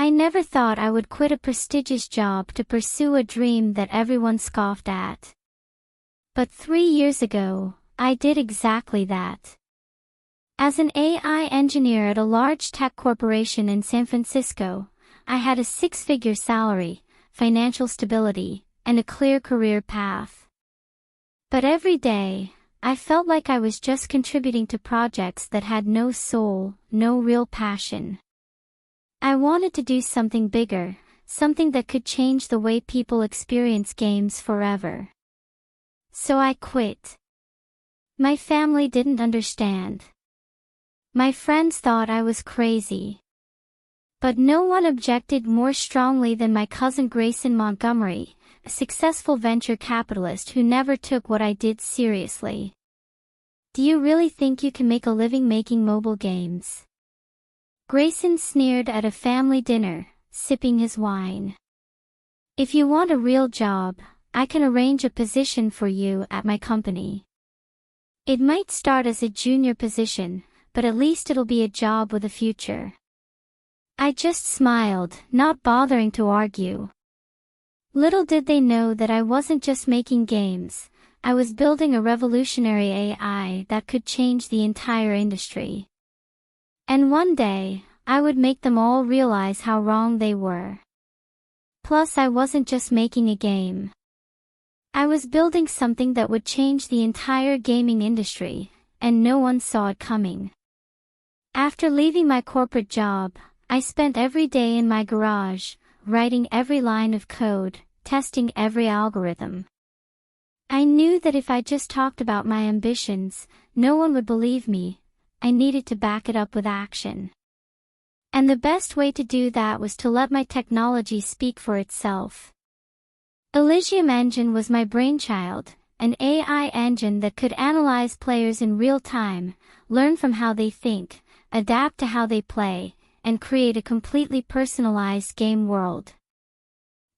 I never thought I would quit a prestigious job to pursue a dream that everyone scoffed at. But 3 years ago, I did exactly that. As an AI engineer at a large tech corporation in San Francisco, I had a six-figure salary, financial stability, and a clear career path. But every day, I felt like I was just contributing to projects that had no soul, no real passion. I wanted to do something bigger, something that could change the way people experience games forever. So I quit. My family didn't understand. My friends thought I was crazy. But no one objected more strongly than my cousin Grayson Montgomery, a successful venture capitalist who never took what I did seriously. "Do you really think you can make a living making mobile games?" Grayson sneered at a family dinner, sipping his wine. "If you want a real job, I can arrange a position for you at my company. It might start as a junior position, but at least it'll be a job with a future." I just smiled, not bothering to argue. Little did they know that I wasn't just making games, I was building a revolutionary AI that could change the entire industry. And one day, I would make them all realize how wrong they were. Plus, I wasn't just making a game. I was building something that would change the entire gaming industry, and no one saw it coming. After leaving my corporate job, I spent every day in my garage, writing every line of code, testing every algorithm. I knew that if I just talked about my ambitions, no one would believe me. I needed to back it up with action. And the best way to do that was to let my technology speak for itself. Elysium Engine was my brainchild, an AI engine that could analyze players in real time, learn from how they think, adapt to how they play, and create a completely personalized game world.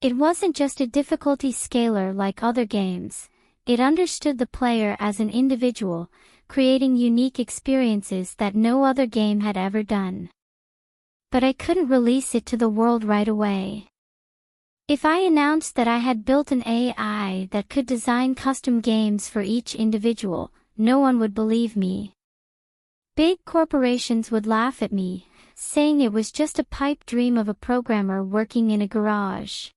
It wasn't just a difficulty scaler like other games, it understood the player as an individual, creating unique experiences that no other game had ever done. But I couldn't release it to the world right away. If I announced that I had built an AI that could design custom games for each individual, no one would believe me. Big corporations would laugh at me, saying it was just a pipe dream of a programmer working in a garage.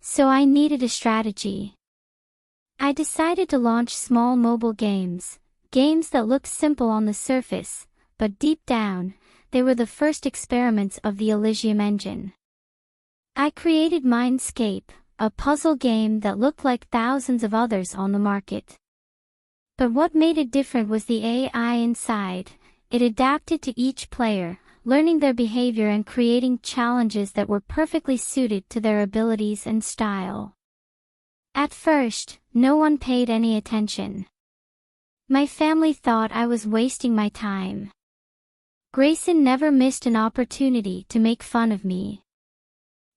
So I needed a strategy. I decided to launch small mobile games, games that looked simple on the surface, but deep down, they were the first experiments of the Elysium Engine. I created Mindscape, a puzzle game that looked like thousands of others on the market. But what made it different was the AI inside. It adapted to each player, learning their behavior and creating challenges that were perfectly suited to their abilities and style. At first, no one paid any attention. My family thought I was wasting my time. Grayson never missed an opportunity to make fun of me.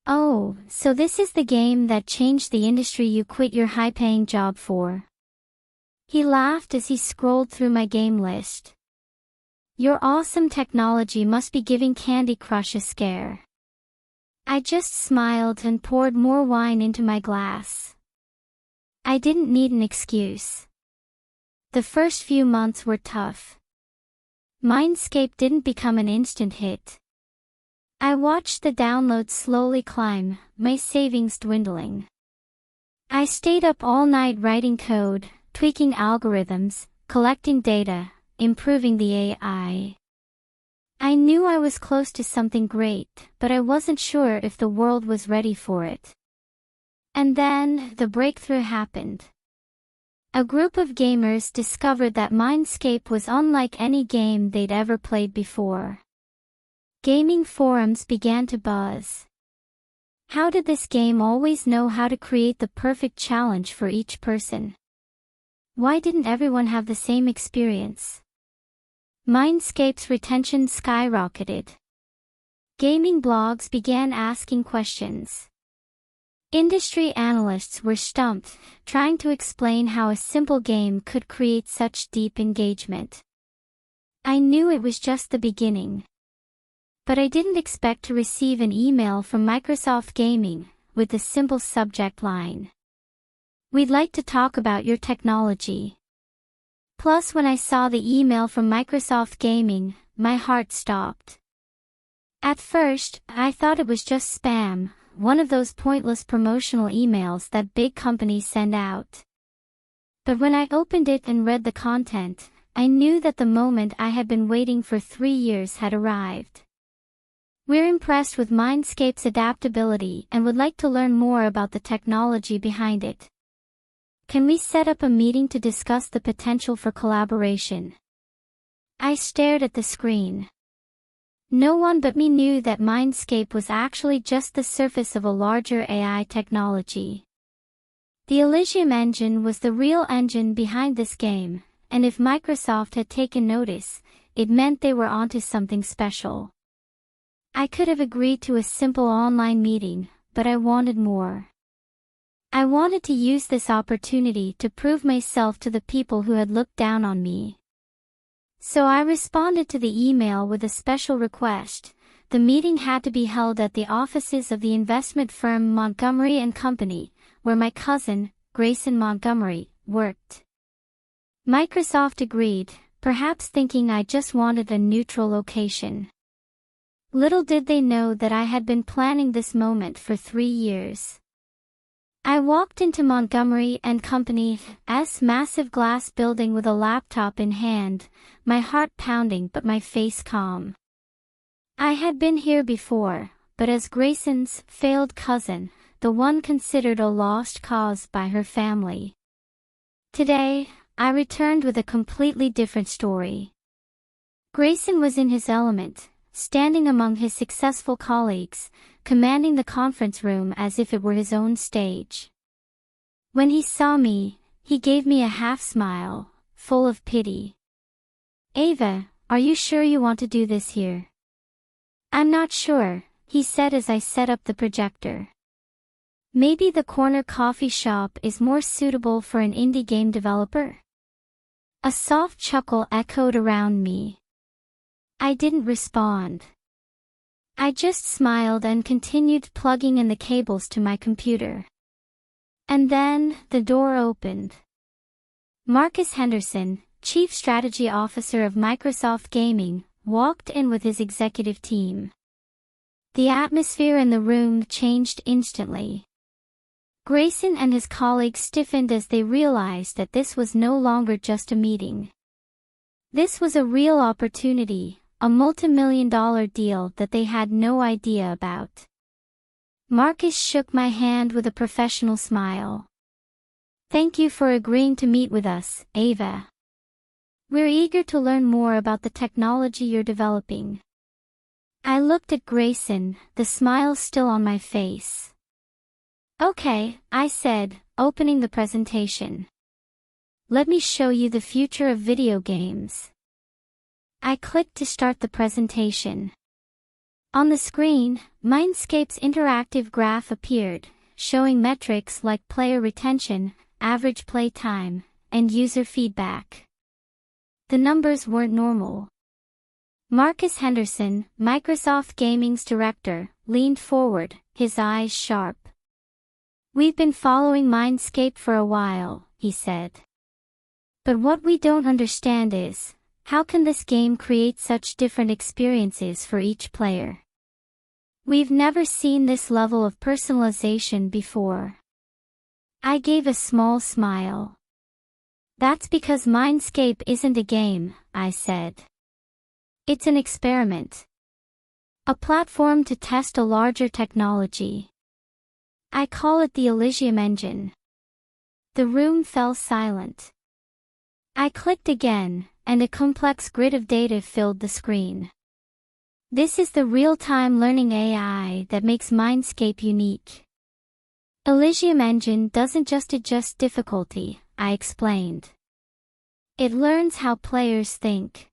"Oh, so this is the game that changed the industry you quit your high-paying job for?" He laughed as he scrolled through my game list. "Your awesome technology must be giving Candy Crush a scare." I just smiled and poured more wine into my glass. I didn't need an excuse. The first few months were tough. Mindscape didn't become an instant hit. I watched the downloads slowly climb, my savings dwindling. I stayed up all night writing code, tweaking algorithms, collecting data, improving the AI. I knew I was close to something great, but I wasn't sure if the world was ready for it. And then, the breakthrough happened. A group of gamers discovered that Mindscape was unlike any game they'd ever played before. Gaming forums began to buzz. How did this game always know how to create the perfect challenge for each person? Why didn't everyone have the same experience? Mindscape's retention skyrocketed. Gaming blogs began asking questions. Industry analysts were stumped, trying to explain how a simple game could create such deep engagement. I knew it was just the beginning. But I didn't expect to receive an email from Microsoft Gaming, with the simple subject line: "We'd like to talk about your technology." Plus, when I saw the email from Microsoft Gaming, my heart stopped. At first, I thought it was just spam, one of those pointless promotional emails that big companies send out. But when I opened it and read the content, I knew that the moment I had been waiting for 3 years had arrived. "We're impressed with Mindscape's adaptability and would like to learn more about the technology behind it. Can we set up a meeting to discuss the potential for collaboration?" I stared at the screen. No one but me knew that Mindscape was actually just the surface of a larger AI technology. The Elysium engine was the real engine behind this game, and if Microsoft had taken notice, it meant they were onto something special. I could have agreed to a simple online meeting, but I wanted more. I wanted to use this opportunity to prove myself to the people who had looked down on me. So I responded to the email with a special request. The meeting had to be held at the offices of the investment firm Montgomery & Company, where my cousin, Grayson Montgomery, worked. Microsoft agreed, perhaps thinking I just wanted a neutral location. Little did they know that I had been planning this moment for 3 years. I walked into Montgomery & Company's massive glass building with a laptop in hand, my heart pounding but my face calm. I had been here before, but as Grayson's failed cousin, the one considered a lost cause by her family. Today, I returned with a completely different story. Grayson was in his element, standing among his successful colleagues, commanding the conference room as if it were his own stage. When he saw me, he gave me a half-smile, full of pity. "Ava, are you sure you want to do this here?" "I'm not sure," he said as I set up the projector. "Maybe the corner coffee shop is more suitable for an indie game developer?" A soft chuckle echoed around me. I didn't respond. I just smiled and continued plugging in the cables to my computer. And then, the door opened. Marcus Henderson, Chief Strategy Officer of Microsoft Gaming, walked in with his executive team. The atmosphere in the room changed instantly. Grayson and his colleagues stiffened as they realized that this was no longer just a meeting. This was a real opportunity, a multi-million-dollar deal that they had no idea about. Marcus shook my hand with a professional smile. "Thank you for agreeing to meet with us, Ava. We're eager to learn more about the technology you're developing." I looked at Grayson, the smile still on my face. "Okay," I said, opening the presentation. "Let me show you the future of video games." I clicked to start the presentation. On the screen, Mindscape's interactive graph appeared, showing metrics like player retention, average play time, and user feedback. The numbers weren't normal. Marcus Henderson, Microsoft Gaming's director, leaned forward, his eyes sharp. "We've been following Mindscape for a while," he said. "But what we don't understand is, how can this game create such different experiences for each player? We've never seen this level of personalization before." I gave a small smile. "That's because Mindscape isn't a game," I said. "It's an experiment. A platform to test a larger technology. I call it the Elysium engine." The room fell silent. I clicked again, and a complex grid of data filled the screen. This is the real-time learning AI that makes Mindscape unique. Elysium engine doesn't just adjust difficulty, I explained. It learns how players think.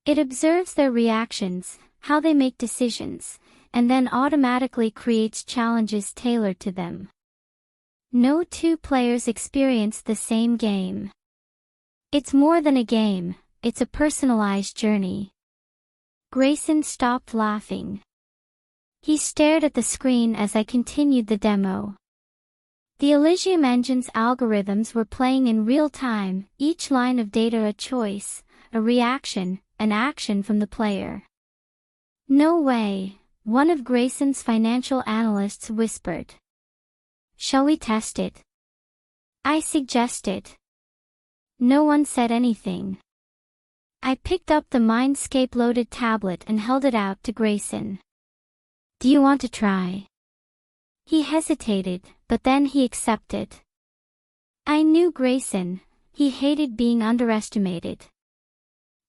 It observes their reactions, how they make decisions, and then automatically creates challenges tailored to them. No two players experience the same game. It's more than a game, it's a personalized journey. Grayson stopped laughing. He stared at the screen as I continued the demo. The Elysium engine's algorithms were playing in real time, each line of data a choice, a reaction, an action from the player. "No way," one of Grayson's financial analysts whispered. "Shall we test it?" I suggested. No one said anything. I picked up the Mindscape-loaded tablet and held it out to Grayson. "Do you want to try?" He hesitated, but then he accepted. I knew Grayson. He hated being underestimated.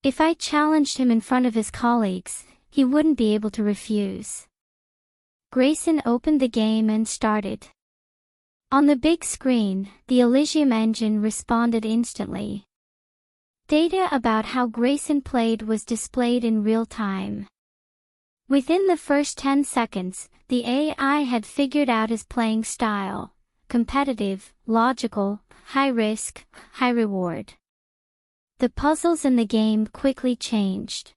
If I challenged him in front of his colleagues, he wouldn't be able to refuse. Grayson opened the game and started. On the big screen, the Elysium engine responded instantly. Data about how Grayson played was displayed in real time. Within the first 10 seconds, the AI had figured out his playing style: competitive, logical, high risk, high reward. The puzzles in the game quickly changed.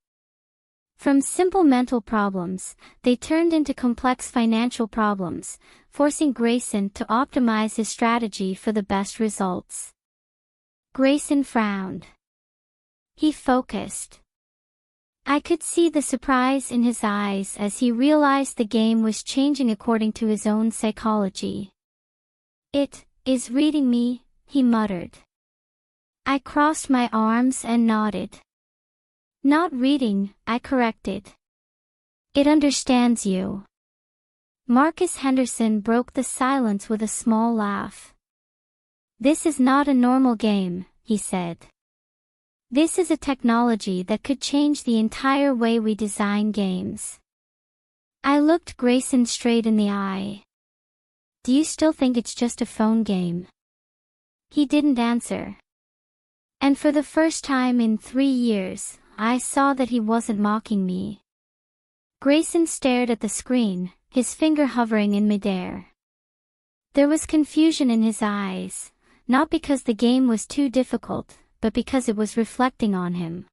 From simple mental problems, they turned into complex financial problems, forcing Grayson to optimize his strategy for the best results. Grayson frowned. He focused. I could see the surprise in his eyes as he realized the game was changing according to his own psychology. "It is reading me," he muttered. I crossed my arms and nodded. "Not reading," I corrected. "It understands you." Marcus Henderson broke the silence with a small laugh. "This is not a normal game," he said. "This is a technology that could change the entire way we design games." I looked Grayson straight in the eye. "Do you still think it's just a phone game?" He didn't answer. And for the first time in 3 years, I saw that he wasn't mocking me. Grayson stared at the screen, his finger hovering in midair. There was confusion in his eyes, not because the game was too difficult, but because it was reflecting on him.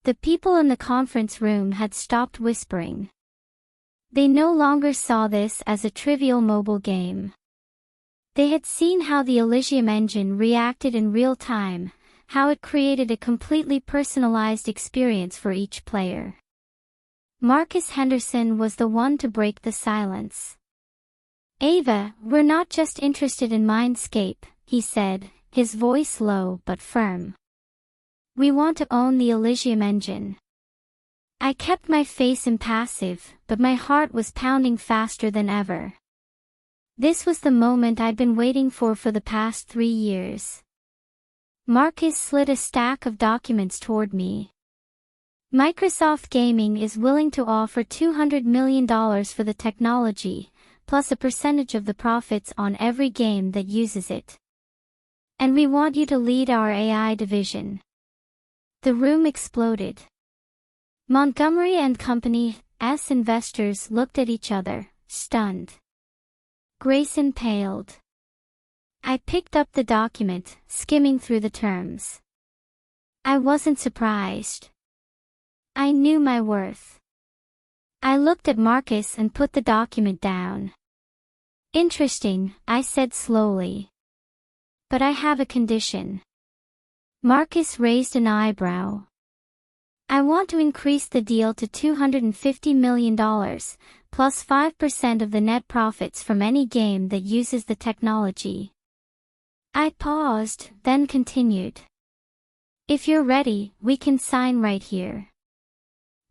The people in the conference room had stopped whispering. They no longer saw this as a trivial mobile game. They had seen how the Elysium engine reacted in real time, how it created a completely personalized experience for each player. Marcus Henderson was the one to break the silence. "Ava, we're not just interested in Mindscape," he said, his voice low but firm. "We want to own the Elysium engine." I kept my face impassive, but my heart was pounding faster than ever. This was the moment I'd been waiting for the past 3 years. Marcus slid a stack of documents toward me. "Microsoft Gaming is willing to offer $200 million for the technology, plus a percentage of the profits on every game that uses it. And we want you to lead our AI division." The room exploded. Montgomery and Company's investors looked at each other, stunned. Grayson paled. I picked up the document, skimming through the terms. I wasn't surprised. I knew my worth. I looked at Marcus and put the document down. "Interesting," I said slowly. "But I have a condition." Marcus raised an eyebrow. "I want to increase the deal to $250 million, plus 5% of the net profits from any game that uses the technology." I paused, then continued. "If you're ready, we can sign right here."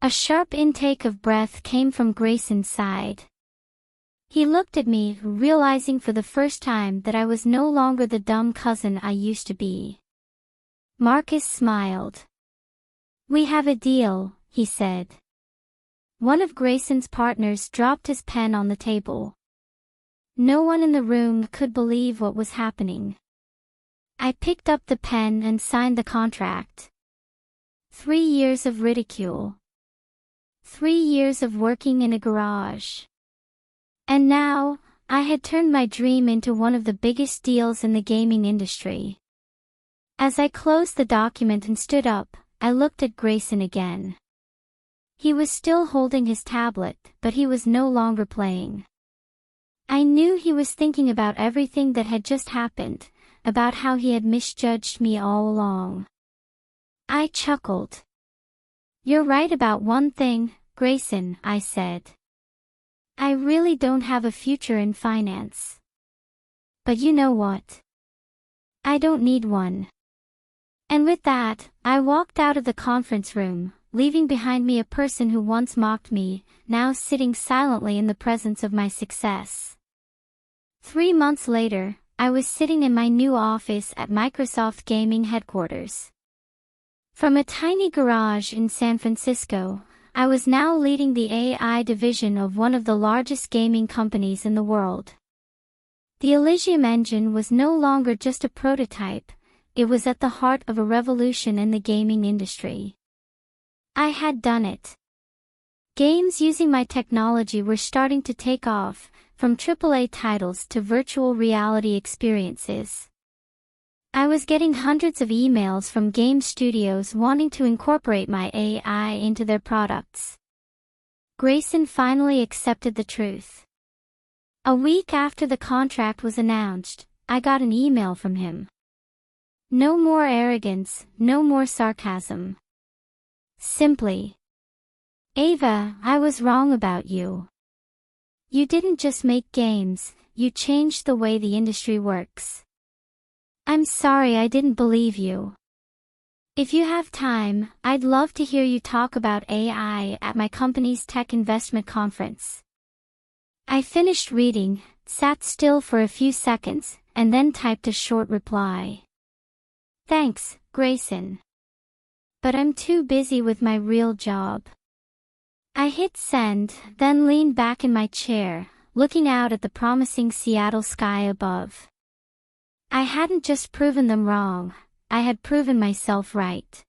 A sharp intake of breath came from Grayson's side. He looked at me, realizing for the first time that I was no longer the dumb cousin I used to be. Marcus smiled. "We have a deal," he said. One of Grayson's partners dropped his pen on the table. No one in the room could believe what was happening. I picked up the pen and signed the contract. 3 years of ridicule. 3 years of working in a garage. And now, I had turned my dream into one of the biggest deals in the gaming industry. As I closed the document and stood up, I looked at Grayson again. He was still holding his tablet, but he was no longer playing. I knew he was thinking about everything that had just happened, about how he had misjudged me all along. I chuckled. "You're right about one thing, Grayson," I said. "I really don't have a future in finance. But you know what? I don't need one." And with that, I walked out of the conference room, leaving behind me a person who once mocked me, now sitting silently in the presence of my success. 3 months later, I was sitting in my new office at Microsoft Gaming headquarters. From a tiny garage in San Francisco, I was now leading the AI division of one of the largest gaming companies in the world. The Elysium engine was no longer just a prototype, it was at the heart of a revolution in the gaming industry. I had done it. Games using my technology were starting to take off, from AAA titles to virtual reality experiences. I was getting hundreds of emails from game studios wanting to incorporate my AI into their products. Grayson finally accepted the truth. A week after the contract was announced, I got an email from him. No more arrogance, no more sarcasm. Simply, "Ava, I was wrong about you. You didn't just make games, you changed the way the industry works. I'm sorry I didn't believe you. If you have time, I'd love to hear you talk about AI at my company's tech investment conference." I finished reading, sat still for a few seconds, and then typed a short reply. "Thanks, Grayson. But I'm too busy with my real job." I hit send, then leaned back in my chair, looking out at the promising Seattle sky above. I hadn't just proven them wrong, I had proven myself right.